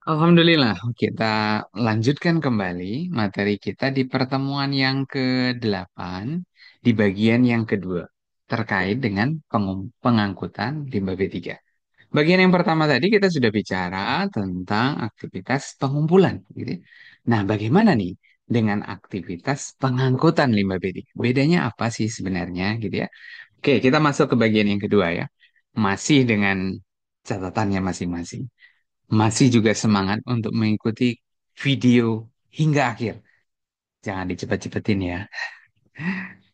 Alhamdulillah, kita lanjutkan kembali materi kita di pertemuan yang ke-8 di bagian yang kedua terkait dengan pengangkutan limbah B3. Bagian yang pertama tadi kita sudah bicara tentang aktivitas pengumpulan, gitu ya. Nah, bagaimana nih dengan aktivitas pengangkutan limbah B3? Bedanya apa sih sebenarnya, gitu ya? Oke, kita masuk ke bagian yang kedua ya. Masih dengan catatannya masing-masing. Masih juga semangat untuk mengikuti video hingga akhir. Jangan dicepet-cepetin ya.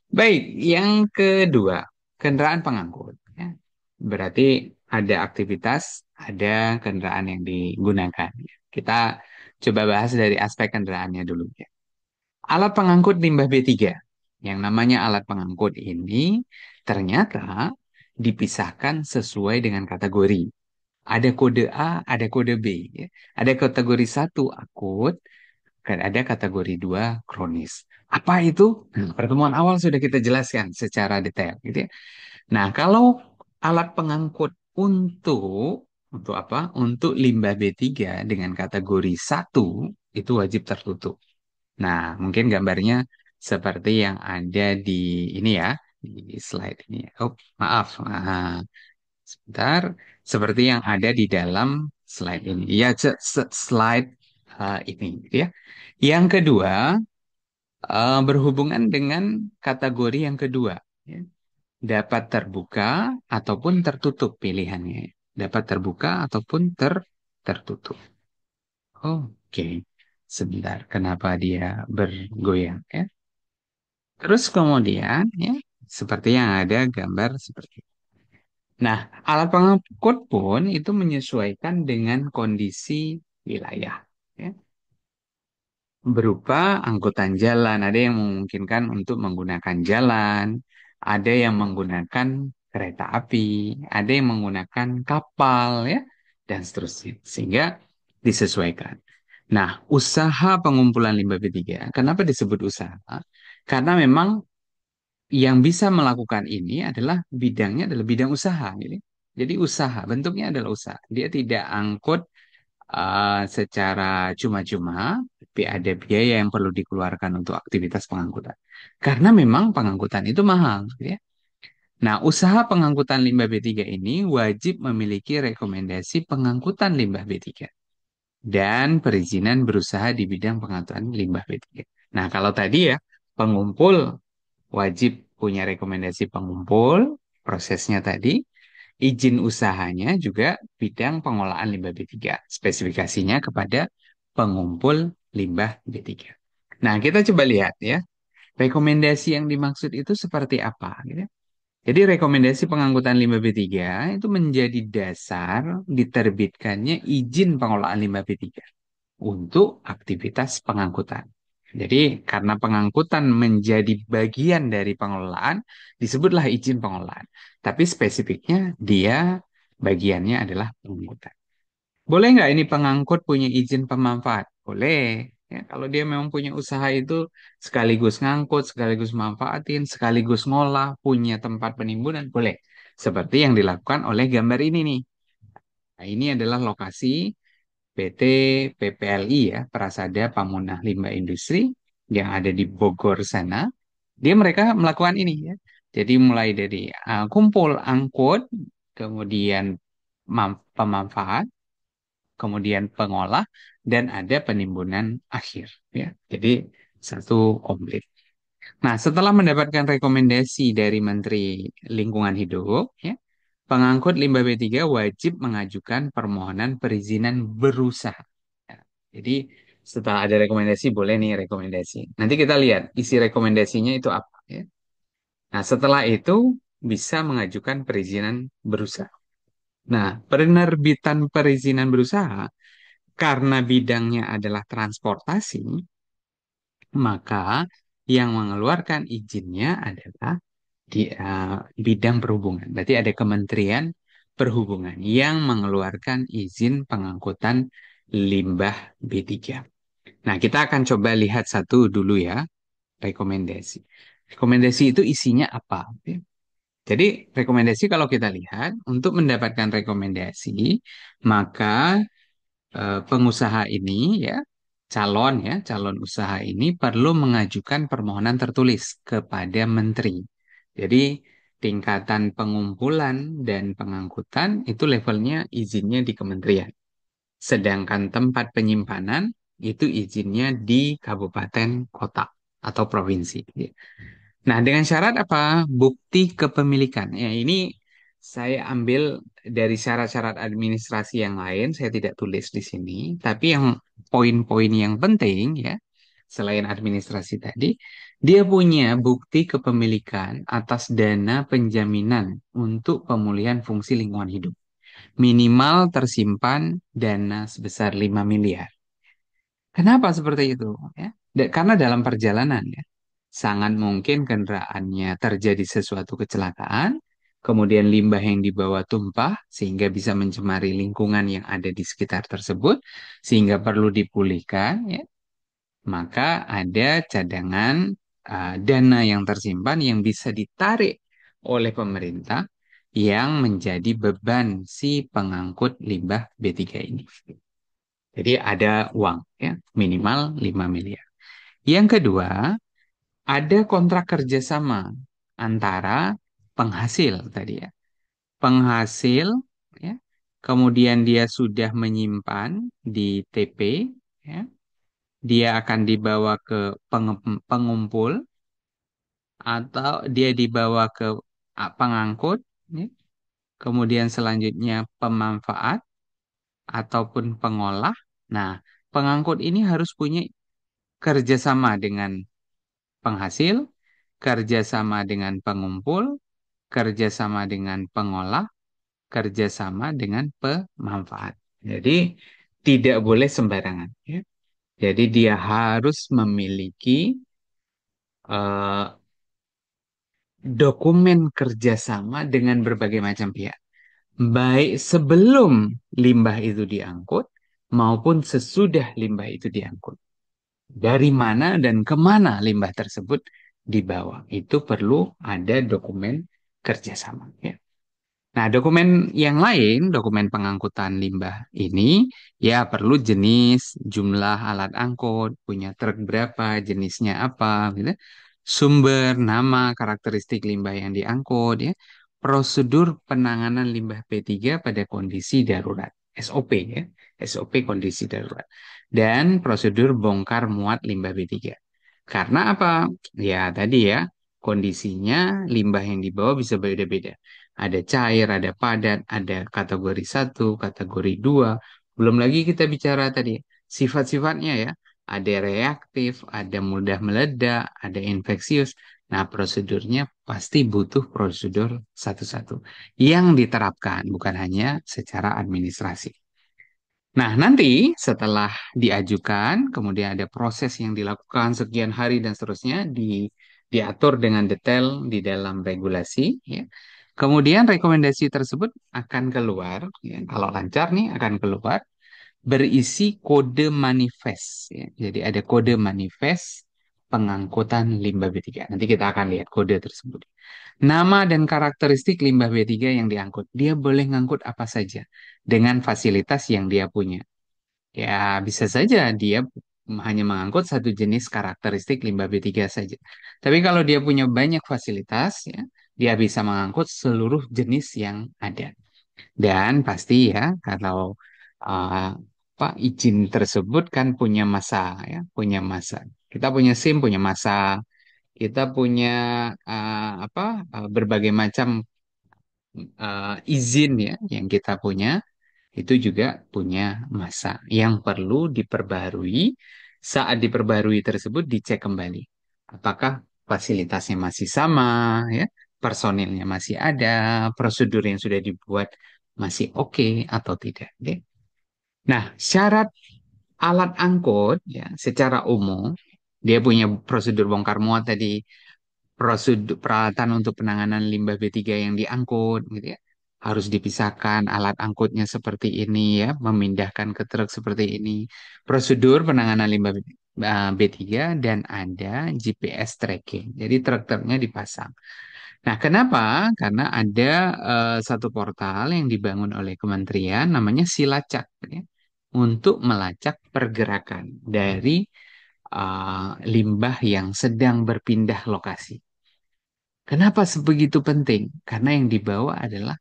Baik, yang kedua, kendaraan pengangkut. Ya. Berarti ada aktivitas, ada kendaraan yang digunakan. Kita coba bahas dari aspek kendaraannya dulu ya. Alat pengangkut limbah B3. Yang namanya alat pengangkut ini ternyata dipisahkan sesuai dengan kategori. Ada kode A, ada kode B. Ya. Ada kategori satu akut, kan ada kategori 2 kronis. Apa itu? Pertemuan awal sudah kita jelaskan secara detail, gitu ya. Nah, kalau alat pengangkut untuk apa? Untuk limbah B3 dengan kategori satu itu wajib tertutup. Nah, mungkin gambarnya seperti yang ada di ini ya, di slide ini. Oh, maaf. Nah, sebentar, seperti yang ada di dalam slide ini. Ya, slide ini, gitu ya. Yang kedua, berhubungan dengan kategori yang kedua, ya. Dapat terbuka ataupun tertutup pilihannya. Dapat terbuka ataupun tertutup. Oke, sebentar. Kenapa dia bergoyang ya? Terus kemudian ya, seperti yang ada gambar seperti itu. Nah, alat pengangkut pun itu menyesuaikan dengan kondisi wilayah. Ya. Berupa angkutan jalan. Ada yang memungkinkan untuk menggunakan jalan, ada yang menggunakan kereta api, ada yang menggunakan kapal, ya, dan seterusnya. Sehingga disesuaikan. Nah, usaha pengumpulan limbah B3, kenapa disebut usaha? Karena memang yang bisa melakukan ini adalah bidangnya adalah bidang usaha. Jadi usaha, bentuknya adalah usaha. Dia tidak angkut secara cuma-cuma, tapi ada biaya yang perlu dikeluarkan untuk aktivitas pengangkutan. Karena memang pengangkutan itu mahal, ya. Nah, usaha pengangkutan limbah B3 ini wajib memiliki rekomendasi pengangkutan limbah B3 dan perizinan berusaha di bidang pengangkutan limbah B3. Nah, kalau tadi ya, pengumpul wajib punya rekomendasi pengumpul, prosesnya tadi, izin usahanya juga bidang pengolahan limbah B3. Spesifikasinya kepada pengumpul limbah B3. Nah, kita coba lihat ya. Rekomendasi yang dimaksud itu seperti apa, gitu. Jadi rekomendasi pengangkutan limbah B3 itu menjadi dasar diterbitkannya izin pengolahan limbah B3 untuk aktivitas pengangkutan. Jadi karena pengangkutan menjadi bagian dari pengelolaan, disebutlah izin pengolahan. Tapi spesifiknya dia bagiannya adalah pengangkutan. Boleh nggak ini pengangkut punya izin pemanfaat? Boleh. Ya, kalau dia memang punya usaha itu sekaligus ngangkut, sekaligus manfaatin, sekaligus ngolah, punya tempat penimbunan, boleh. Seperti yang dilakukan oleh gambar ini nih. Nah, ini adalah lokasi PT PPLI ya, Prasada Pamunah Limbah Industri yang ada di Bogor sana. Mereka melakukan ini ya. Jadi mulai dari kumpul angkut, kemudian pemanfaat, kemudian pengolah, dan ada penimbunan akhir ya. Jadi satu komplit. Nah, setelah mendapatkan rekomendasi dari Menteri Lingkungan Hidup, ya, pengangkut limbah B3 wajib mengajukan permohonan perizinan berusaha. Ya, jadi setelah ada rekomendasi, boleh nih rekomendasi. Nanti kita lihat isi rekomendasinya itu apa. Ya. Nah, setelah itu bisa mengajukan perizinan berusaha. Nah, penerbitan perizinan berusaha karena bidangnya adalah transportasi, maka yang mengeluarkan izinnya adalah di bidang perhubungan. Berarti ada Kementerian Perhubungan yang mengeluarkan izin pengangkutan limbah B3. Nah, kita akan coba lihat satu dulu ya, rekomendasi. Rekomendasi itu isinya apa? Jadi, rekomendasi kalau kita lihat, untuk mendapatkan rekomendasi, maka pengusaha ini ya, calon usaha ini perlu mengajukan permohonan tertulis kepada menteri. Jadi tingkatan pengumpulan dan pengangkutan itu levelnya izinnya di kementerian. Sedangkan tempat penyimpanan itu izinnya di kabupaten, kota, atau provinsi. Nah, dengan syarat apa? Bukti kepemilikan. Ya, ini saya ambil dari syarat-syarat administrasi yang lain, saya tidak tulis di sini. Tapi yang poin-poin yang penting ya, selain administrasi tadi, dia punya bukti kepemilikan atas dana penjaminan untuk pemulihan fungsi lingkungan hidup. Minimal tersimpan dana sebesar 5 miliar. Kenapa seperti itu? Ya, karena dalam perjalanan ya, sangat mungkin kendaraannya terjadi sesuatu kecelakaan, kemudian limbah yang dibawa tumpah sehingga bisa mencemari lingkungan yang ada di sekitar tersebut, sehingga perlu dipulihkan. Ya, maka ada cadangan dana yang tersimpan yang bisa ditarik oleh pemerintah yang menjadi beban si pengangkut limbah B3 ini. Jadi ada uang ya, minimal 5 miliar. Yang kedua, ada kontrak kerjasama antara penghasil tadi ya. Penghasil ya, kemudian dia sudah menyimpan di TP ya. Dia akan dibawa ke pengumpul atau dia dibawa ke pengangkut ya. Kemudian selanjutnya pemanfaat ataupun pengolah. Nah, pengangkut ini harus punya kerjasama dengan penghasil, kerjasama dengan pengumpul, kerjasama dengan pengolah, kerjasama dengan pemanfaat. Jadi tidak boleh sembarangan. Ya. Jadi dia harus memiliki eh, dokumen kerjasama dengan berbagai macam pihak. Baik sebelum limbah itu diangkut maupun sesudah limbah itu diangkut. Dari mana dan kemana limbah tersebut dibawa. Itu perlu ada dokumen kerjasama. Ya. Nah, dokumen yang lain, dokumen pengangkutan limbah ini, ya perlu jenis, jumlah alat angkut, punya truk berapa, jenisnya apa, gitu. Sumber, nama, karakteristik limbah yang diangkut, ya. Prosedur penanganan limbah P3 pada kondisi darurat, SOP ya, SOP kondisi darurat. Dan prosedur bongkar muat limbah B3. Karena apa? Ya tadi ya, kondisinya limbah yang dibawa bisa beda-beda. Ada cair, ada padat, ada kategori satu, kategori dua. Belum lagi kita bicara tadi sifat-sifatnya ya. Ada reaktif, ada mudah meledak, ada infeksius. Nah, prosedurnya pasti butuh prosedur satu-satu yang diterapkan, bukan hanya secara administrasi. Nah, nanti setelah diajukan, kemudian ada proses yang dilakukan sekian hari dan seterusnya diatur dengan detail di dalam regulasi. Ya. Kemudian rekomendasi tersebut akan keluar, ya, kalau lancar nih akan keluar berisi kode manifest. Ya. Jadi ada kode manifest pengangkutan limbah B3. Nanti kita akan lihat kode tersebut. Nama dan karakteristik limbah B3 yang diangkut. Dia boleh ngangkut apa saja dengan fasilitas yang dia punya. Ya, bisa saja dia hanya mengangkut satu jenis karakteristik limbah B3 saja. Tapi kalau dia punya banyak fasilitas, ya, dia bisa mengangkut seluruh jenis yang ada. Dan pasti ya, kalau uh, izin tersebut kan punya masa, ya, punya masa. Kita punya SIM, punya masa. Kita punya berbagai macam izin ya yang kita punya itu juga punya masa yang perlu diperbarui. Saat diperbarui tersebut dicek kembali. Apakah fasilitasnya masih sama, ya, personilnya masih ada, prosedur yang sudah dibuat masih oke atau tidak. Oke. Nah, syarat alat angkut ya secara umum dia punya prosedur bongkar muat tadi, prosedur peralatan untuk penanganan limbah B3 yang diangkut gitu ya. Harus dipisahkan alat angkutnya seperti ini ya, memindahkan ke truk seperti ini. Prosedur penanganan limbah B3 dan ada GPS tracking. Jadi truk-truknya dipasang. Nah, kenapa? Karena ada satu portal yang dibangun oleh kementerian namanya Silacak ya. untuk melacak pergerakan dari limbah yang sedang berpindah lokasi. Kenapa sebegitu penting? Karena yang dibawa adalah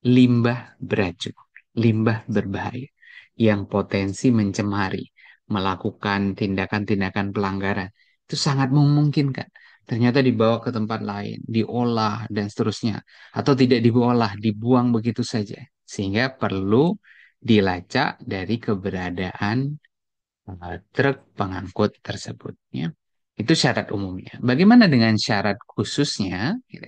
limbah beracun, limbah berbahaya yang potensi mencemari, melakukan tindakan-tindakan pelanggaran. Itu sangat memungkinkan. Ternyata dibawa ke tempat lain, diolah dan seterusnya, atau tidak diolah, dibuang begitu saja. Sehingga perlu dilacak dari keberadaan truk pengangkut tersebut. Ya. Itu syarat umumnya. Bagaimana dengan syarat khususnya? Gitu.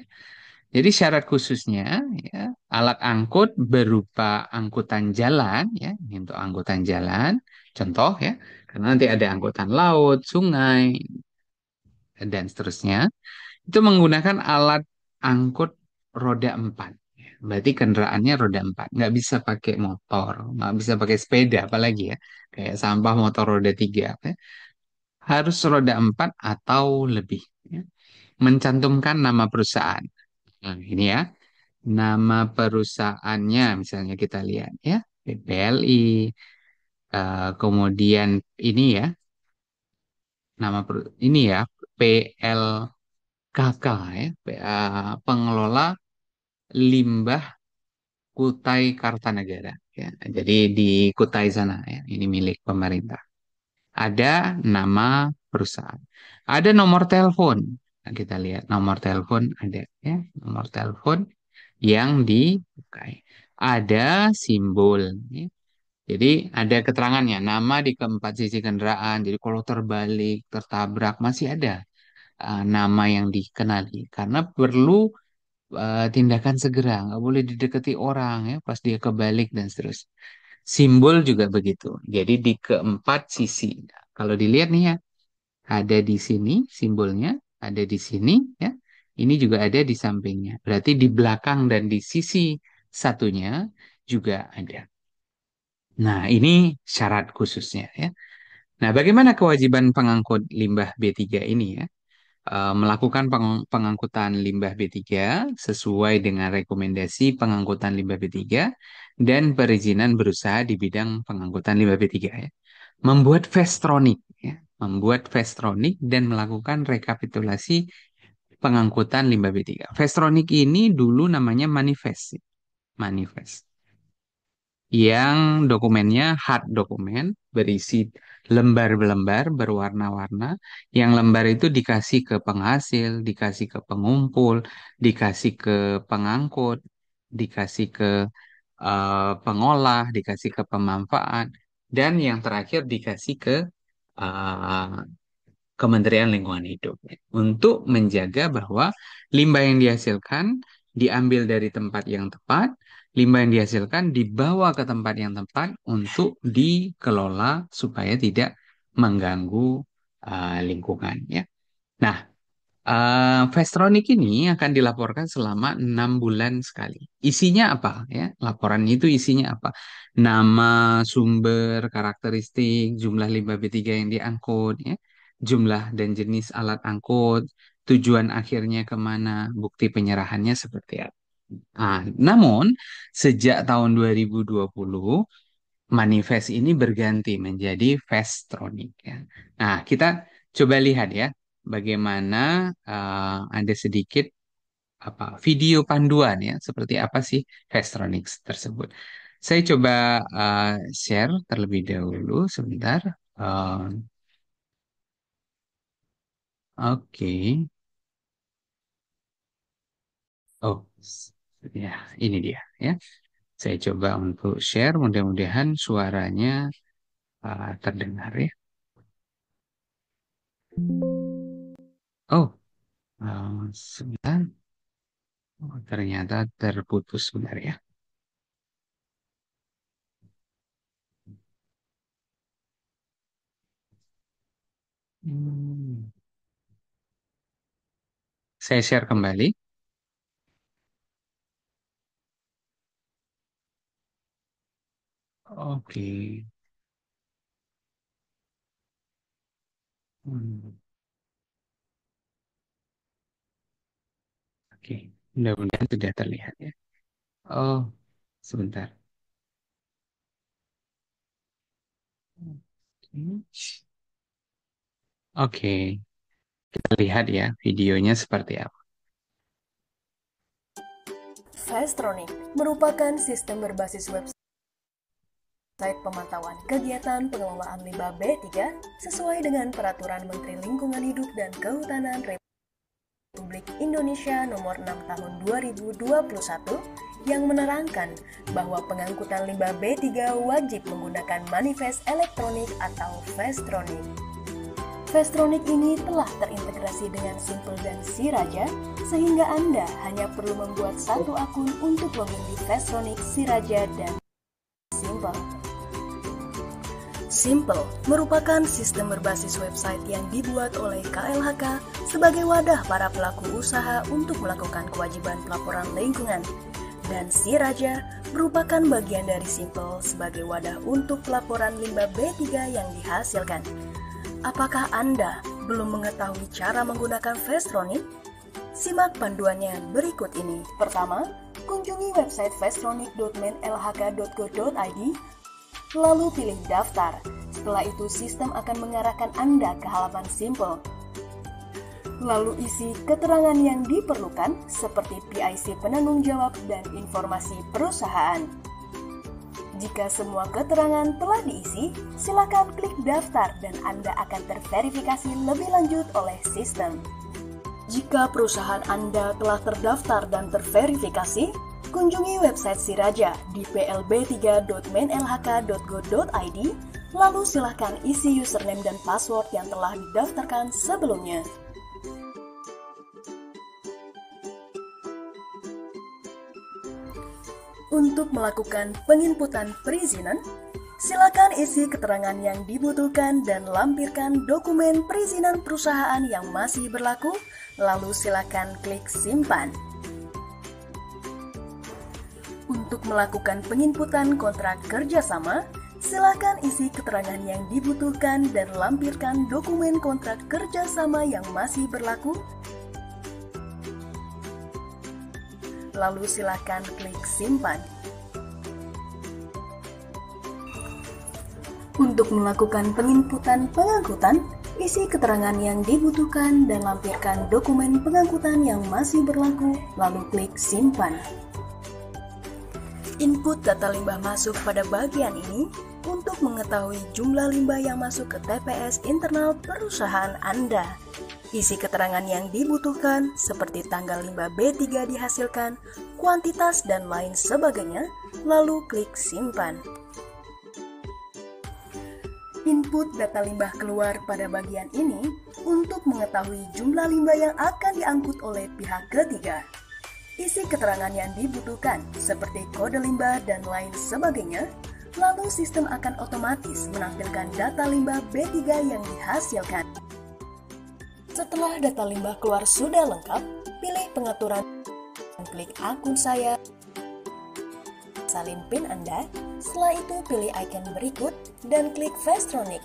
Jadi syarat khususnya ya, alat angkut berupa angkutan jalan ya, ini untuk angkutan jalan, contoh ya, karena nanti ada angkutan laut, sungai dan seterusnya, itu menggunakan alat angkut roda 4. Berarti kendaraannya roda 4, nggak bisa pakai motor, nggak bisa pakai sepeda, apalagi ya, kayak sampah motor roda 3, ya. Harus roda 4 atau lebih. Ya. Mencantumkan nama perusahaan. Nah, ini ya. Nama perusahaannya misalnya kita lihat ya PPLI, kemudian ini ya ini ya PLKK ya pengelola limbah Kutai Kartanegara ya jadi di Kutai sana ya ini milik pemerintah ada nama perusahaan ada nomor telepon. Nah, kita lihat nomor telepon ada ya nomor telepon yang dipakai ada simbol ya. Jadi ada keterangannya, nama di keempat sisi kendaraan. Jadi kalau terbalik, tertabrak masih ada nama yang dikenali. Karena perlu tindakan segera, nggak boleh didekati orang ya pas dia kebalik dan seterusnya. Simbol juga begitu. Jadi di keempat sisi. Nah, kalau dilihat nih ya, ada di sini simbolnya, ada di sini ya. Ini juga ada di sampingnya. Berarti di belakang dan di sisi satunya juga ada. Nah, ini syarat khususnya ya. Nah, bagaimana kewajiban pengangkut limbah B3 ini ya? Melakukan pengangkutan limbah B3 sesuai dengan rekomendasi pengangkutan limbah B3 dan perizinan berusaha di bidang pengangkutan limbah B3 ya. Membuat Vestronik ya, membuat Vestronik dan melakukan rekapitulasi pengangkutan limbah B3. Vestronik ini dulu namanya manifest, manifest yang dokumennya hard dokumen berisi lembar-lembar berwarna-warna. Yang lembar itu dikasih ke penghasil, dikasih ke pengumpul, dikasih ke pengangkut, dikasih ke pengolah, dikasih ke pemanfaat, dan yang terakhir dikasih ke eh, Kementerian Lingkungan Hidup untuk menjaga bahwa limbah yang dihasilkan diambil dari tempat yang tepat, limbah yang dihasilkan dibawa ke tempat yang tepat untuk dikelola supaya tidak mengganggu lingkungan ya. Nah, Vestronik ini akan dilaporkan selama 6 bulan sekali. Isinya apa ya? Laporan itu isinya apa? Nama, sumber, karakteristik, jumlah limbah B3 yang diangkut, ya, jumlah dan jenis alat angkut, tujuan akhirnya kemana, bukti penyerahannya seperti apa. Namun sejak tahun 2020 manifest ini berganti menjadi Vestronik ya. Nah, kita coba lihat ya bagaimana ada sedikit apa video panduan ya seperti apa sih Vestronik tersebut. Saya coba share terlebih dahulu sebentar. Eh, Oke. Oh, ya, ini dia ya. Saya coba untuk share mudah-mudahan suaranya terdengar ya. Oh, sebentar. Oh, ternyata terputus sebentar ya. Hmm. Saya share kembali. Oke. Hmm. Oke. Mudah-mudahan sudah terlihat ya. Oh, sebentar. Oke, kita lihat ya videonya seperti apa. Fastronic merupakan sistem berbasis website pemantauan kegiatan pengelolaan limbah B3 sesuai dengan Peraturan Menteri Lingkungan Hidup dan Kehutanan Republik Indonesia Nomor 6 Tahun 2021 yang menerangkan bahwa pengangkutan limbah B3 wajib menggunakan manifest elektronik atau Fastronic. Fastronic ini telah terintegrasi dengan Simple dan Siraja, sehingga Anda hanya perlu membuat satu akun untuk login di Fastronic, Siraja, dan Simple. Simple merupakan sistem berbasis website yang dibuat oleh KLHK sebagai wadah para pelaku usaha untuk melakukan kewajiban pelaporan lingkungan. Dan Siraja merupakan bagian dari Simple sebagai wadah untuk pelaporan limbah B3 yang dihasilkan. Apakah Anda belum mengetahui cara menggunakan Fastronic? Simak panduannya berikut ini. Pertama, kunjungi website fastronic.menlhk.go.id, lalu pilih daftar. Setelah itu, sistem akan mengarahkan Anda ke halaman Simple. Lalu isi keterangan yang diperlukan seperti PIC penanggung jawab dan informasi perusahaan. Jika semua keterangan telah diisi, silakan klik daftar dan Anda akan terverifikasi lebih lanjut oleh sistem. Jika perusahaan Anda telah terdaftar dan terverifikasi, kunjungi website Siraja di plb3.menlhk.go.id, lalu silakan isi username dan password yang telah didaftarkan sebelumnya. Untuk melakukan penginputan perizinan, silakan isi keterangan yang dibutuhkan dan lampirkan dokumen perizinan perusahaan yang masih berlaku, lalu silakan klik simpan. Untuk melakukan penginputan kontrak kerjasama, silakan isi keterangan yang dibutuhkan dan lampirkan dokumen kontrak kerjasama yang masih berlaku, lalu silakan klik simpan. Untuk melakukan penginputan pengangkutan, isi keterangan yang dibutuhkan dan lampirkan dokumen pengangkutan yang masih berlaku, lalu klik simpan. Input data limbah masuk pada bagian ini untuk mengetahui jumlah limbah yang masuk ke TPS internal perusahaan Anda. Isi keterangan yang dibutuhkan seperti tanggal limbah B3 dihasilkan, kuantitas, dan lain sebagainya, lalu klik simpan. Input data limbah keluar pada bagian ini untuk mengetahui jumlah limbah yang akan diangkut oleh pihak ketiga. Isi keterangan yang dibutuhkan seperti kode limbah dan lain sebagainya, lalu sistem akan otomatis menampilkan data limbah B3 yang dihasilkan. Setelah data limbah keluar sudah lengkap, pilih pengaturan dan klik akun saya, salin PIN Anda. Setelah itu pilih icon berikut dan klik Fastronic.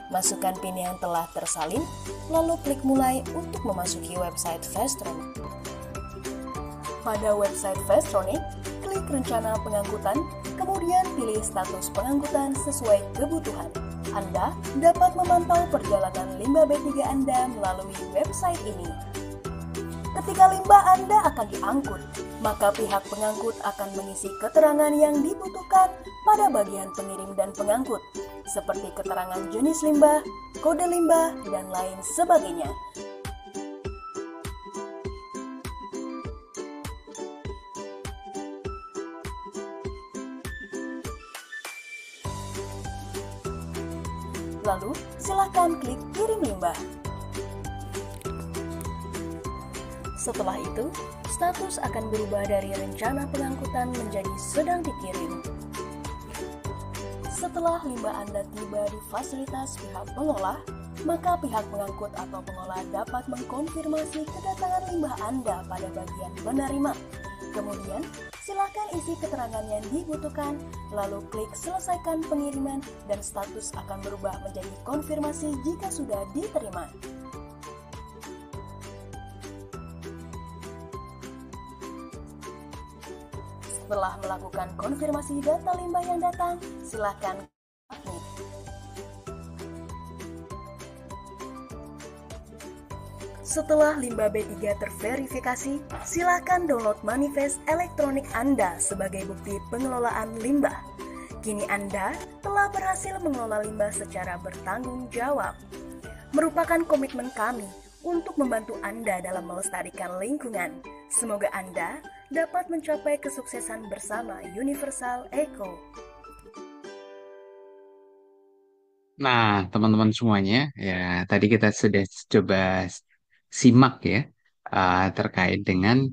Masukkan PIN yang telah tersalin, lalu klik mulai untuk memasuki website Fastronic. Pada website Fastronic, klik rencana pengangkutan, kemudian pilih status pengangkutan sesuai kebutuhan. Anda dapat memantau perjalanan limbah B3 Anda melalui website ini. Ketika limbah Anda akan diangkut, maka pihak pengangkut akan mengisi keterangan yang dibutuhkan pada bagian pengirim dan pengangkut, seperti keterangan jenis limbah, kode limbah, dan lain sebagainya. Lalu, silakan klik kirim limbah. Setelah itu, status akan berubah dari rencana pengangkutan menjadi sedang dikirim. Setelah limbah Anda tiba di fasilitas pihak pengolah, maka pihak pengangkut atau pengolah dapat mengkonfirmasi kedatangan limbah Anda pada bagian penerima. Kemudian, silakan isi keterangan yang dibutuhkan, lalu klik selesaikan pengiriman dan status akan berubah menjadi konfirmasi jika sudah diterima. Setelah melakukan konfirmasi data limbah yang datang, silakan submit. Setelah limbah B3 terverifikasi, silakan download manifest elektronik Anda sebagai bukti pengelolaan limbah. Kini Anda telah berhasil mengelola limbah secara bertanggung jawab. Merupakan komitmen kami untuk membantu Anda dalam melestarikan lingkungan. Semoga Anda dapat mencapai kesuksesan bersama Universal Eco. Nah, teman-teman semuanya, ya tadi kita sudah coba simak ya terkait dengan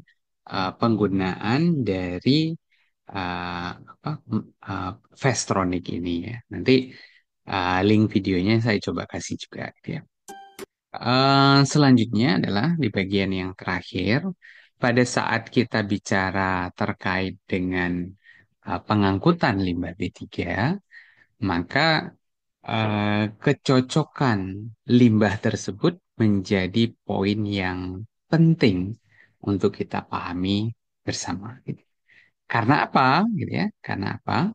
penggunaan dari apa Vestronic ini ya. Nanti link videonya saya coba kasih juga gitu ya. Selanjutnya adalah di bagian yang terakhir, pada saat kita bicara terkait dengan pengangkutan limbah B3, maka kecocokan limbah tersebut menjadi poin yang penting untuk kita pahami bersama. Gitu. Karena apa? Gitu ya. Karena apa?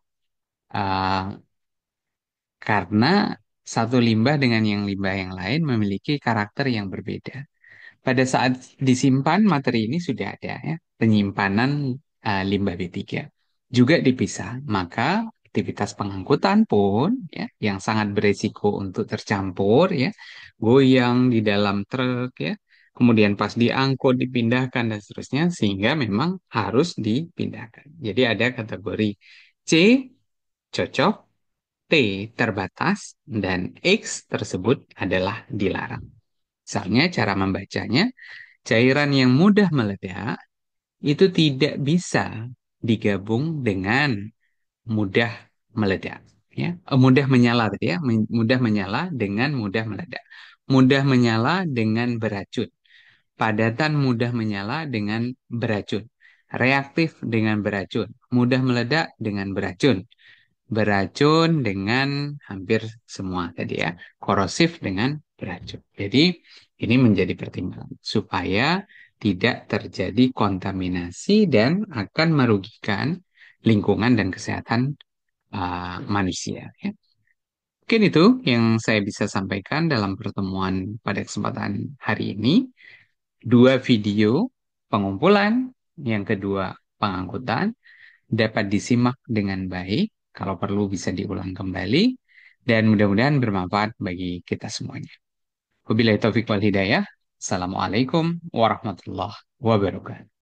Eh, karena satu limbah dengan yang limbah yang lain memiliki karakter yang berbeda. Pada saat disimpan materi ini sudah ada ya, penyimpanan limbah B3 juga dipisah, maka aktivitas pengangkutan pun ya yang sangat beresiko untuk tercampur ya, goyang di dalam truk ya, kemudian pas diangkut dipindahkan dan seterusnya sehingga memang harus dipindahkan. Jadi ada kategori C cocok, T terbatas, dan X tersebut adalah dilarang. Misalnya cara membacanya, cairan yang mudah meledak itu tidak bisa digabung dengan mudah meledak. Ya, mudah menyala tadi ya, mudah menyala dengan mudah meledak. Mudah menyala dengan beracun. Padatan mudah menyala dengan beracun. Reaktif dengan beracun. Mudah meledak dengan beracun. Beracun dengan hampir semua tadi ya. Korosif dengan beracun. Jadi ini menjadi pertimbangan supaya tidak terjadi kontaminasi dan akan merugikan lingkungan dan kesehatan manusia. Ya. Mungkin itu yang saya bisa sampaikan dalam pertemuan pada kesempatan hari ini. Dua video pengumpulan, yang kedua pengangkutan, dapat disimak dengan baik. Kalau perlu bisa diulang kembali. Dan mudah-mudahan bermanfaat bagi kita semuanya. Wabillahi taufiq wal hidayah. Assalamualaikum warahmatullahi wabarakatuh.